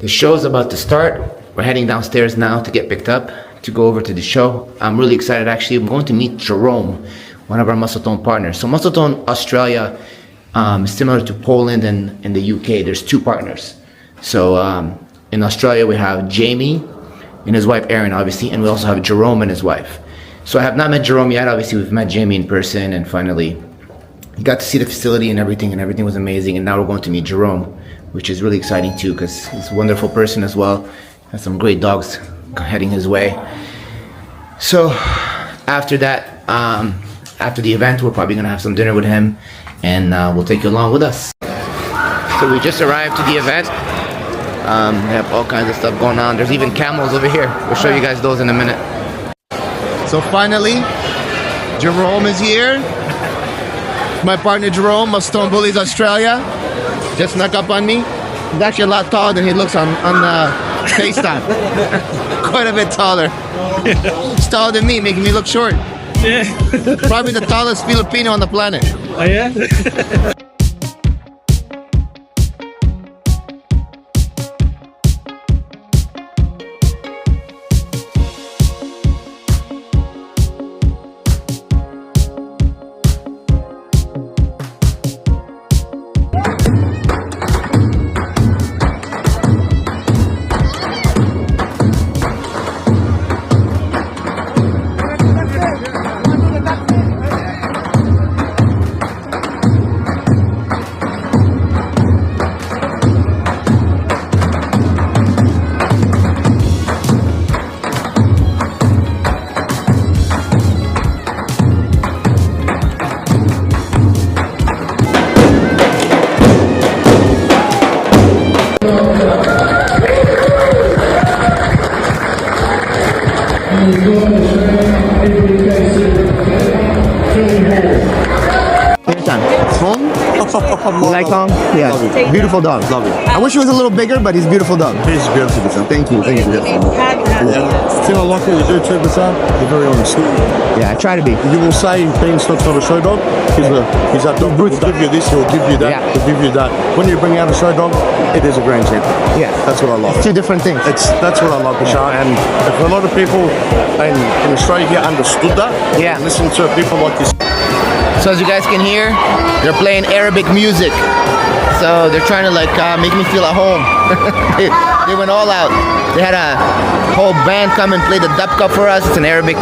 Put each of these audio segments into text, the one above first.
The show's about to start. We're heading downstairs now to get picked up to go over to the show. I'm really excited actually. I'm going to meet Jerome, one of our Muscletone partners. So Muscletone Australia is similar to Poland and in the UK. There's two partners. So in Australia we have Jamie and his wife Erin, obviously, and we also have Jerome and his wife. So I have not met Jerome yet. Obviously we've met Jamie in person, and finally he got to see the facility and everything was amazing. And now we're going to meet Jerome, which is really exciting too, because he's a wonderful person as well. Has some great dogs heading his way. So after that, after the event, we're probably gonna have some dinner with him, and we'll take you along with us. So we just arrived to the event. We have all kinds of stuff going on. There's even camels over here. We'll show you guys those in a minute. So finally, Jerome is here. My partner Jerome, Muscletonebullys Australia, just snuck up on me. He's actually a lot taller than he looks on FaceTime. Quite a bit taller. He's taller than me, making me look short. Yeah. Probably the tallest Filipino on the planet. Oh yeah? You like Tom? Yeah. Beautiful dog. Love it. I wish he was a little bigger, but he's a beautiful dog. He's beautiful. Thank you. Thank you. Thing I like what you do too, Bassam, you're very honest. Yeah, I try to be. You will say Ben's not a show dog. He's that dog. He'll give you this, he'll give you that, Yeah. he'll give you that. When you bring out a show dog, it is a grand champion. Yeah. That's what I like. Two different things. That's what I like, Bashar. And if a lot of people in Australia here understood that, Yeah. listen to people like this. So as you guys can hear, they're playing Arabic music. So they're trying to like make me feel at home. they went all out. They had a whole band come and play the dub cup for us. It's an Arabic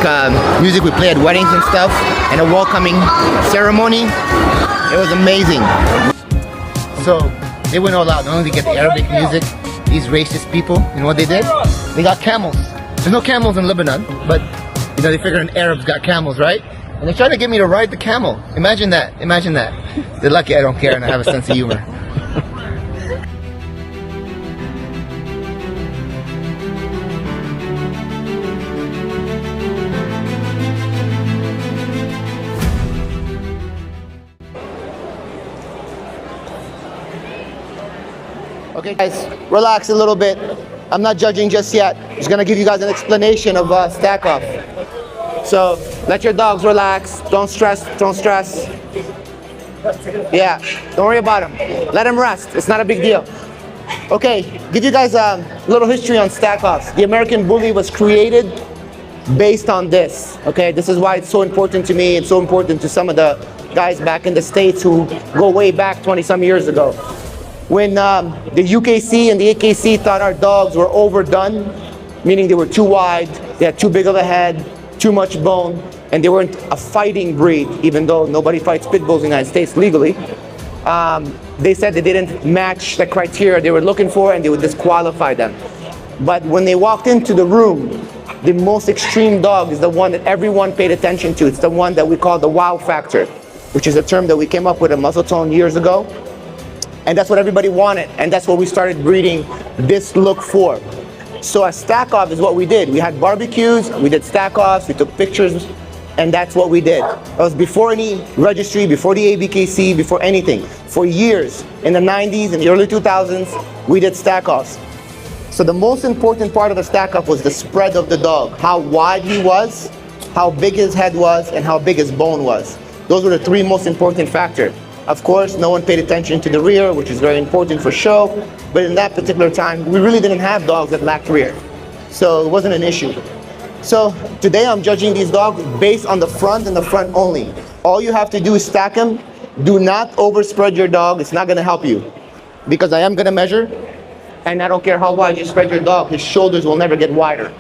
music we play at weddings and stuff, and a welcoming ceremony. It was amazing. So they went all out. Not only to get the Arabic music, these racist people, you know what they did? They got camels. There's no camels in Lebanon, but you know they figure an Arab's got camels, right? And they tried to get me to ride the camel. Imagine that. Imagine that. They're lucky I don't care and I have a sense of humor. Okay guys, relax a little bit. I'm not judging just yet. Just gonna give you guys an explanation of stack off. So let your dogs relax. Don't stress. Don't stress. Yeah, don't worry about them. Let them rest. It's not a big deal. Okay, give you guys a little history on stack offs. The American Bully was created based on this. Okay, this is why it's so important to me and so important to some of the guys back in the States who go way back 20-some years ago. When the UKC and the AKC thought our dogs were overdone, meaning they were too wide, they had too big of a head, too much bone, and they weren't a fighting breed, even though nobody fights pit bulls in the United States legally. They said they didn't match the criteria they were looking for and they would disqualify them. But when they walked into the room, the most extreme dog is the one that everyone paid attention to. It's the one that we call the wow factor, which is a term that we came up with at Muscletone years ago. And that's what everybody wanted, and that's what we started breeding this look for. So a stack off is what we did. We had barbecues, we did stack offs, we took pictures, and that's what we did. That was before any registry, before the ABKC, before anything. For years, in the 90s and the early 2000s, we did stack offs. So the most important part of the stack off was the spread of the dog, how wide he was, how big his head was, and how big his bone was. Those were the three most important factors. Of course, no one paid attention to the rear, which is very important for show. But in that particular time, we really didn't have dogs that lacked rear. So it wasn't an issue. So today I'm judging these dogs based on the front and the front only. All you have to do is stack them. Do not overspread your dog. It's not gonna help you. Because I am gonna measure, and I don't care how wide you spread your dog, his shoulders will never get wider,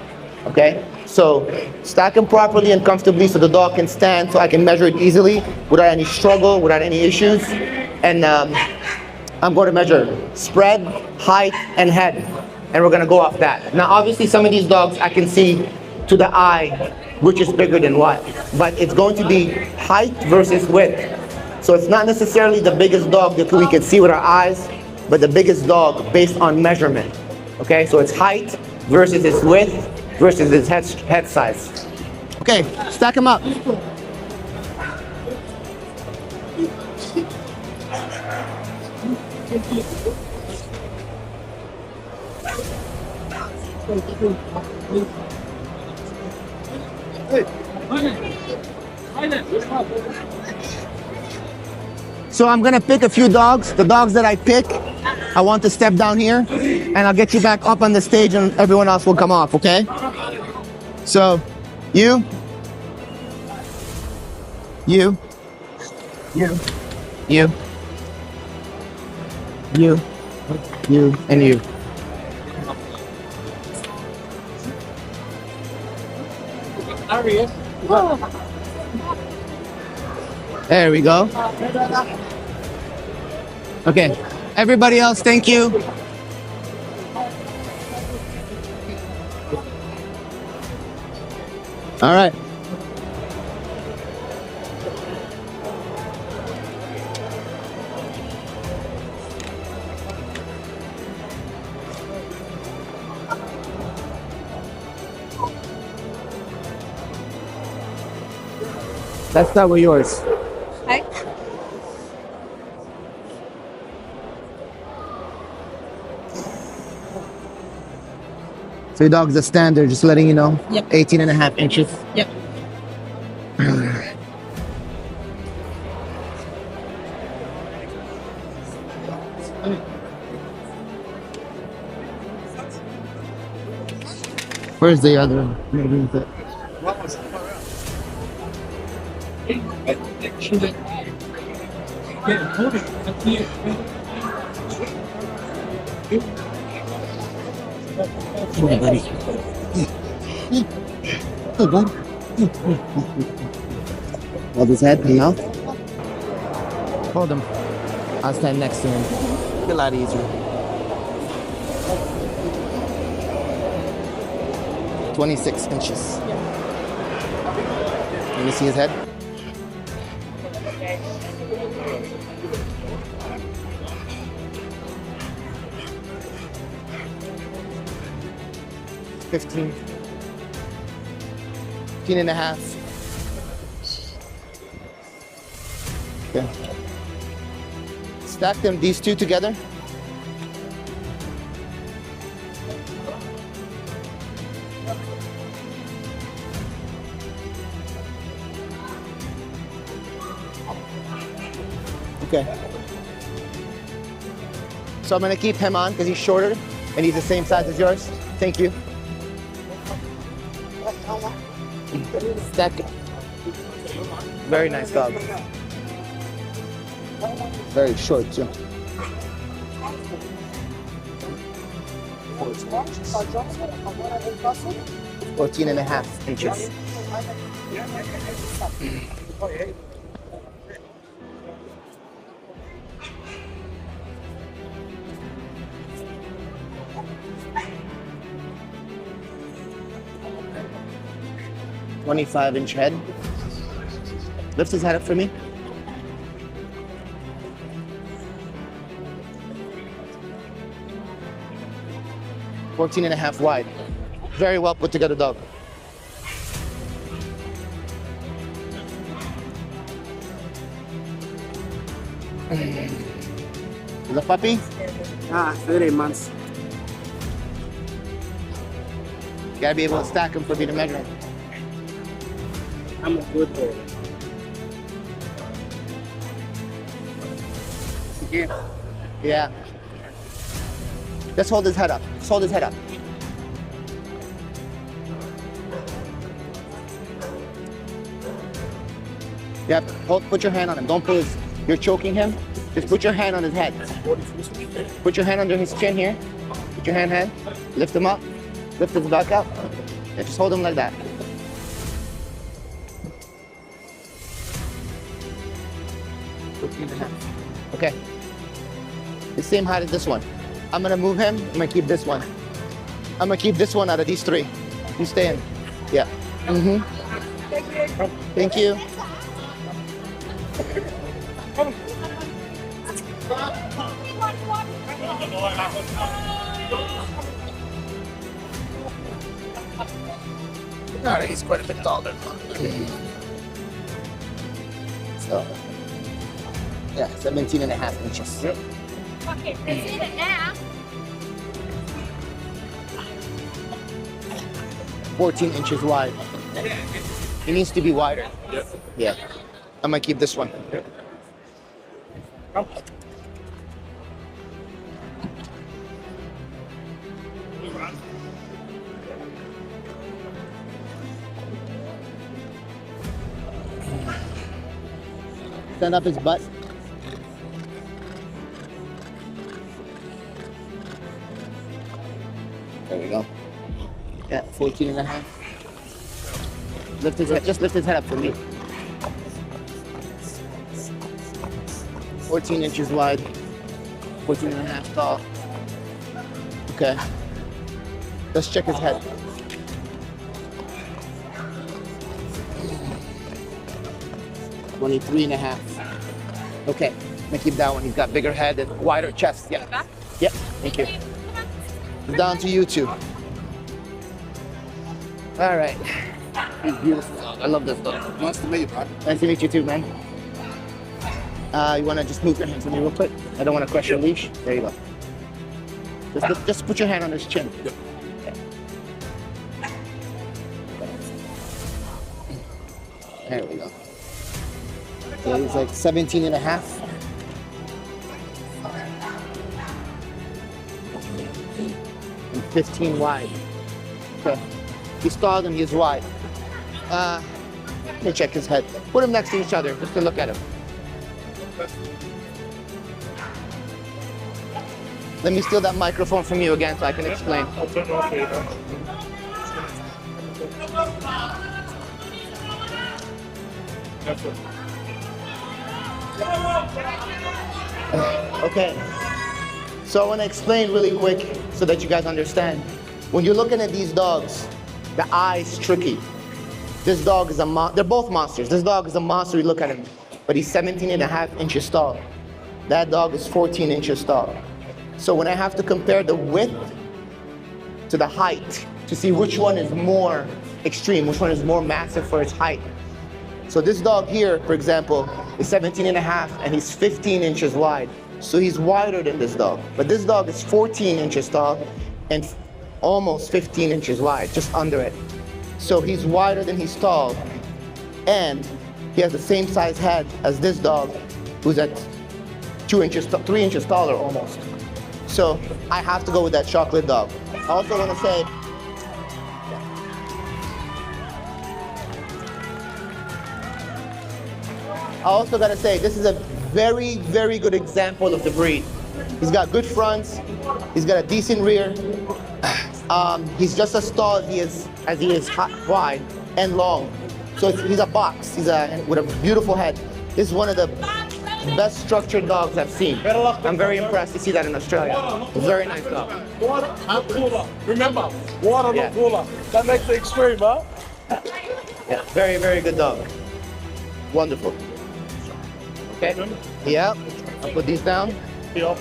okay? So stack him properly and comfortably so the dog can stand, so I can measure it easily without any struggle, without any issues. And I'm going to measure spread, height, and head, and we're gonna go off that. Now obviously some of these dogs I can see to the eye which is bigger than what, but it's going to be height versus width. So it's not necessarily the biggest dog that we can see with our eyes, but the biggest dog based on measurement. Okay, so it's height versus its width versus its head size. Okay, stack them up. So I'm gonna pick a few dogs. The dogs that I pick, I want to step down here, and I'll get you back up on the stage and everyone else will come off, okay? So, you, you, you, you, you, you, and you. There we go. Okay, everybody else, thank you. All right. Let's start with yours. Hi. So your dog's a standard, just letting you know. Yep. 18.5 inches. Yep. Where's the other one? Hey, buddy. Hey, bud. Hold his head, you know? Hold him. I'll stand next to him. Be a lot easier. 26 inches. Can you see his head? Fifteen and a half. Okay. Stack them, these two together. Okay. So I'm gonna keep him on because he's shorter and he's the same size as yours. Thank you. Stack. Very nice dog. Very short too. 14.5 inches. .25-inch head. Lift his head up for me. .14.5 wide. Very well put together dog. Is a puppy? 30 months. You gotta be able to stack them for me to measure them. I'm a good boy. Yeah. Just hold his head up. Just hold his head up. Yep. Put your hand on him. Don't pull his. You're choking him. Just put your hand on his head. Put your hand under his chin here. Put your hand. Lift him up. Lift his back up. Yeah, just hold him like that. Okay. The same height as this one. I'm gonna move him. I'm gonna keep this one. I'm gonna keep this one out of these three. You stay in. Yeah. Thank you. Alright, he's quite a bit taller. So, yeah, 17 and a half inches. Yep. Okay, proceed it now. 14 inches wide. It needs to be wider. Yep. Yeah. I'm gonna keep this one. Stand up his butt. There we go. Yeah, 14 and a half. Lift his head, just lift his head up for me. 14 inches wide, 14 and a half tall. Okay. Let's check his head. $23 and a half. Okay, I'm gonna keep that one. He's got bigger head and wider chest. Yeah. Yep, thank you. It's down to you two. All right. He's beautiful. I love this dog. Nice to meet you, bud. Nice to meet you too, man. You wanna just move your hand for me real quick? I don't wanna crush your leash. There you go. Just put your hand on his chin. Yep. Okay. There we go. So he's like 17 and a half. And 15 wide. Okay. He's tall and he's wide. Let me check his head. Put them next to each other just to look at him. Let me steal that microphone from you again so I can explain. I'll turn it off for you. That's it. Okay. So I want to explain really quick so that you guys understand. When you're looking at these dogs, the eye's tricky. This dog is they're both monsters. This dog is a monster, you look at him, but he's 17 and a half inches tall. That dog is 14 inches tall. So when I have to compare the width to the height to see which one is more extreme, which one is more massive for its height. So this dog here, for example, is 17 and a half and he's 15 inches wide. So he's wider than this dog. But this dog is 14 inches tall and almost 15 inches wide, just under it. So he's wider than he's tall. And he has the same size head as this dog, who's at 3 inches taller almost. So I have to go with that chocolate dog. I also want to say, this is a very, very good example of the breed. He's got good fronts. He's got a decent rear. He's just as tall as he is wide and long. So he's a box. He's with a beautiful head. This is one of the best structured dogs I've seen. I'm very impressed to see that in Australia. Very nice dog. Water, not cooler. Remember, water, not cooler. That makes it extreme, huh? Yeah, very, very good dog. Wonderful. Okay. Yeah. I'll put these down. Yeah.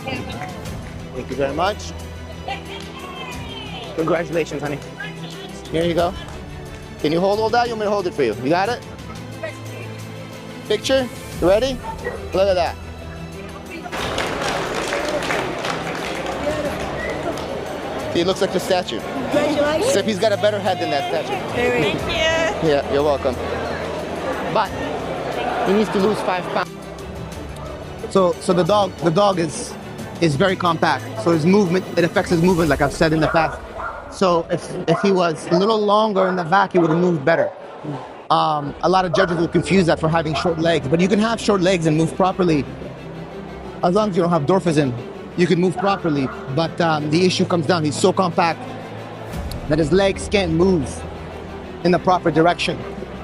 Thank you very much. Congratulations, honey. Here you go. Can you hold all that? You want me to hold it for you? You got it? Picture? You ready? Look at that. He looks like the statue. Congratulations. Except he's got a better head than that statue. Thank you. Yeah, you're welcome. But he needs to lose 5 pounds. So the dog is very compact. So his movement, it affects his movement, like I've said in the past. So if he was a little longer in the back, he would have moved better. A lot of judges will confuse that for having short legs, but you can have short legs and move properly as long as you don't have dwarfism. You can move properly, but the issue comes down. He's so compact that his legs can't move in the proper direction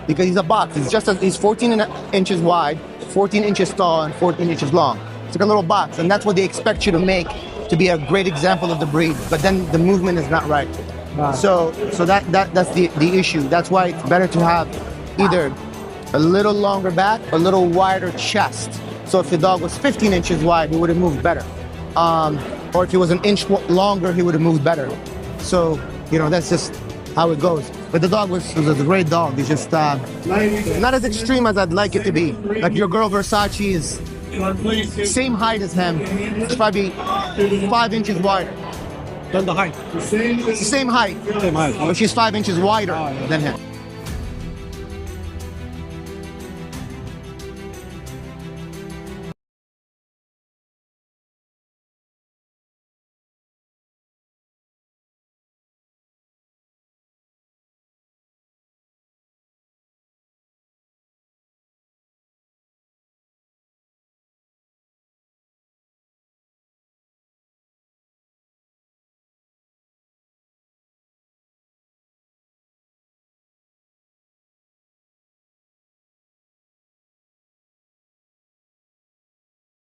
because he's a box. He's 14 inches wide, 14 inches tall, and 14 inches long. It's like a little box, and that's what they expect you to make to be a great example of the breed. But then the movement is not right. Wow. So that's the issue. That's why it's better to have either a little longer back, a little wider chest. So if the dog was 15 inches wide, he would have moved better. Or if he was an inch longer, he would have moved better. So, that's just how it goes. But the dog was a great dog. He's just not as extreme as I'd like it to be. Like your girl Versace is same height as him. It's probably 5 inches wider. Then the height. It's the same height. Same height. But she's 5 inches wider than him.